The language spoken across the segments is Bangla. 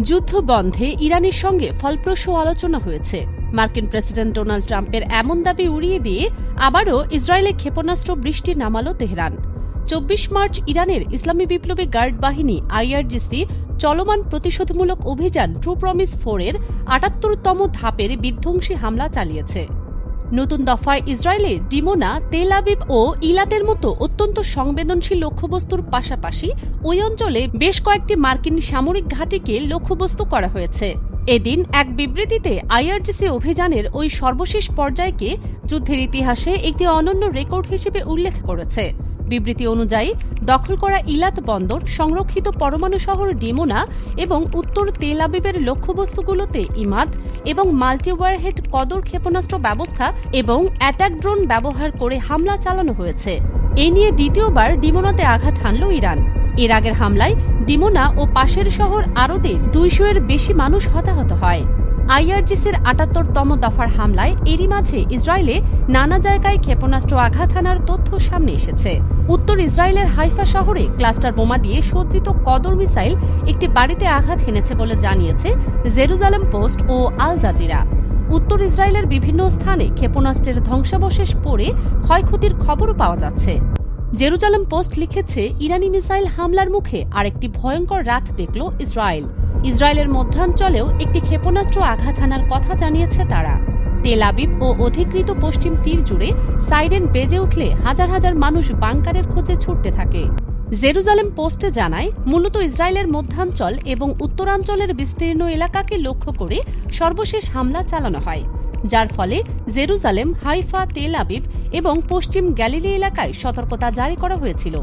যুদ্ধ বন্ধে ইরানের সঙ্গে ফলপ্রসূ আলোচনা হয়েছে। মার্কিন প্রেসিডেন্ট ডোনাল্ড ট্রাম্পের এমন দাবি উড়িয়ে দিয়ে আবারও ইসরায়েলে ক্ষেপণাস্ত্র বৃষ্টি নামালো তেহরান। ২৪ মার্চ ইরানের ইসলামী বিপ্লবী গার্ড বাহিনী IRGC চলমান প্রতিশোধমূলক অভিযান ট্রু প্রমিস 4-এর ৭৮তম ধাপের বিধ্বংসী হামলা চালিয়েছে। নতুন দফায় ইসরায়েলে ডিমোনা, তেল আবিব ও ইলাতের মতো অত্যন্ত সংবেদনশীল লক্ষ্যবস্তুর পাশাপাশি ওই অঞ্চলে বেশ কয়েকটি মার্কিন সামরিক ঘাঁটিকে লক্ষ্যবস্তু করা হয়েছে। এদিন এক বিবৃতিতে IRGC অভিযানের ওই সর্বশেষ পর্যায়কে যুদ্ধের ইতিহাসে একটি অনন্য রেকর্ড হিসেবে উল্লেখ করেছে। বিবৃতি অনুযায়ী দখল করা ইলাত বন্দর, সংরক্ষিত পরমাণু শহর ডিমোনা এবং উত্তর তেল আবিবের লক্ষ্যবস্তুগুলোতে ইমাদ এবং মাল্টিওয়ারহেড কদর ক্ষেপণাস্ত্র ব্যবস্থা এবং অ্যাটাক ড্রোন ব্যবহার করে হামলা চালানো হয়েছে। এ নিয়ে দ্বিতীয়বার ডিমোনাতে আঘাত হানল ইরান। এর আগের হামলায় ডিমোনা ও পাশের শহর আরদে ২০০-এর বেশি মানুষ হতাহত হয়। IRGCর ৭৮তম দফার হামলায় এরই মাঝে ইসরায়েলে নানা জায়গায় ক্ষেপণাস্ত্র আঘাত হানার তথ্য সামনে এসেছে। উত্তর ইসরায়েলের হাইফা শহরে ক্লাস্টার বোমা দিয়ে সজ্জিত কদর মিসাইল একটি বাড়িতে আঘাত হেনেছে বলে জানিয়েছে জেরুজালেম পোস্ট ও আল জাজিরা। উত্তর ইসরায়েলের বিভিন্ন স্থানে ক্ষেপণাস্ত্রের ধ্বংসাবশেষ পড়ে ক্ষয়ক্ষতির খবরও পাওয়া যাচ্ছে। জেরুজালেম পোস্ট লিখেছে, ইরানি মিসাইল হামলার মুখে আরেকটি ভয়ঙ্কর রাত দেখল ইসরায়েল। ইসরায়েলের মধ্যাঞ্চলেও একটি ক্ষেপণাস্ত্র আঘাত হানার কথা জানিয়েছে তারা। তেল আবিব ও অধিকৃত পশ্চিম তীর জুড়ে সাইরেন বেজে উঠলে হাজার হাজার মানুষ বাংকারের খোঁজে ছুটতে থাকে। জেরুজালেম পোস্টে জানায়, মূলত ইসরায়েলের মধ্যাঞ্চল এবং উত্তরাঞ্চলের বিস্তীর্ণ এলাকাকে লক্ষ্য করে সর্বশেষ হামলা চালানো হয়, যার ফলে জেরুজালেম, হাইফা, তেল আবিব এবং পশ্চিম গ্যালিলি এলাকায় সতর্কতা জারি করা হয়েছিল।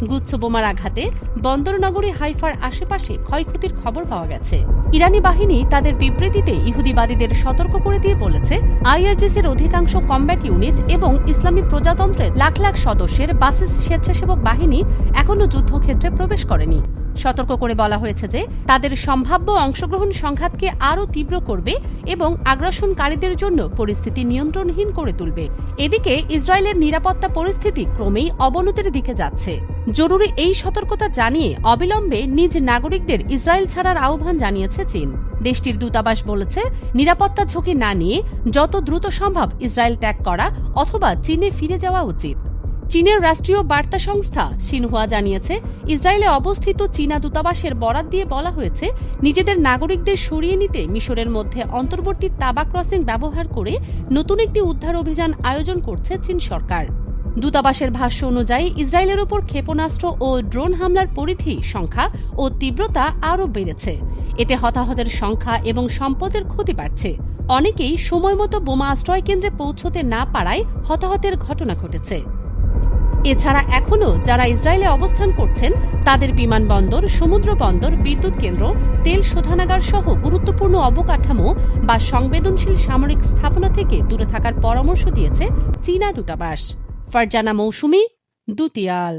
গুচ্ছ বোমার আঘাতে বন্দরনগরী হাইফার আশেপাশে ক্ষয়ক্ষতির খবর পাওয়া গেছে। ইরানি বাহিনী তাদের বিবৃতিতে ইহুদিবাদীদের সতর্ক করে দিয়ে বলেছে, IRGCর অধিকাংশ কমব্যাট ইউনিট এবং ইসলামী প্রজাতন্ত্রের লাখ লাখ সদস্যের বাসিস স্বেচ্ছাসেবক বাহিনী এখনও যুদ্ধক্ষেত্রে প্রবেশ করেনি। সতর্ক করে বলা হয়েছে যে তাদের সম্ভাব্য অংশগ্রহণ সংঘাতকে আরও তীব্র করবে এবং আগ্রাসনকারীদের জন্য পরিস্থিতি নিয়ন্ত্রণহীন করে তুলবে। এদিকে ইসরায়েলের নিরাপত্তা পরিস্থিতি ক্রমেই অবনতির দিকে যাচ্ছে। জরুরি এই সতর্কতা জানিয়ে অবিলম্বে নিজ নাগরিকদের ইসরায়েল ছাড়ার আহ্বান জানিয়েছে চীন। দেশটির দূতাবাস বলেছে, নিরাপত্তা ঝুঁকি না নিয়ে যত দ্রুত সম্ভব ইসরায়েল ত্যাগ করা অথবা চীনে ফিরে যাওয়া উচিত। চীনের রাষ্ট্রীয় বার্তা সংস্থা সিনহুয়া জানিয়েছে, ইসরায়েলে অবস্থিত চীনা দূতাবাসের বরাত দিয়ে বলা হয়েছে, নিজেদের নাগরিকদের সরিয়ে নিতে মিশরের মধ্যে অন্তর্বর্তী তাবা ক্রসিং ব্যবহার করে নতুন একটি উদ্ধার অভিযান আয়োজন করছে চীন সরকার। দূতাবাসের ভাষ্য অনুযায়ী ইসরায়েলের ওপর ক্ষেপণাস্ত্র ও ড্রোন হামলার পরিধি, সংখ্যা ও তীব্রতা আরও বেড়েছে। এতে হতাহতের সংখ্যা এবং সম্পদের ক্ষতি বাড়ছে। অনেকেই সময়মতো বোমা আশ্রয় কেন্দ্রে পৌঁছতে না পারায় হতাহতের ঘটনা ঘটেছে। এছাড়া এখনও যারা ইসরায়েলে অবস্থান করছেন তাদের বিমানবন্দর, সমুদ্র বন্দর, বিদ্যুৎ কেন্দ্র, তেল শোধনাগার সহ গুরুত্বপূর্ণ অবকাঠামো বা সংবেদনশীল সামরিক স্থাপনা থেকে দূরে থাকার পরামর্শ দিয়েছে চীনা দূতাবাস। ফারজানা মৌসুমী, দুতিয়াল।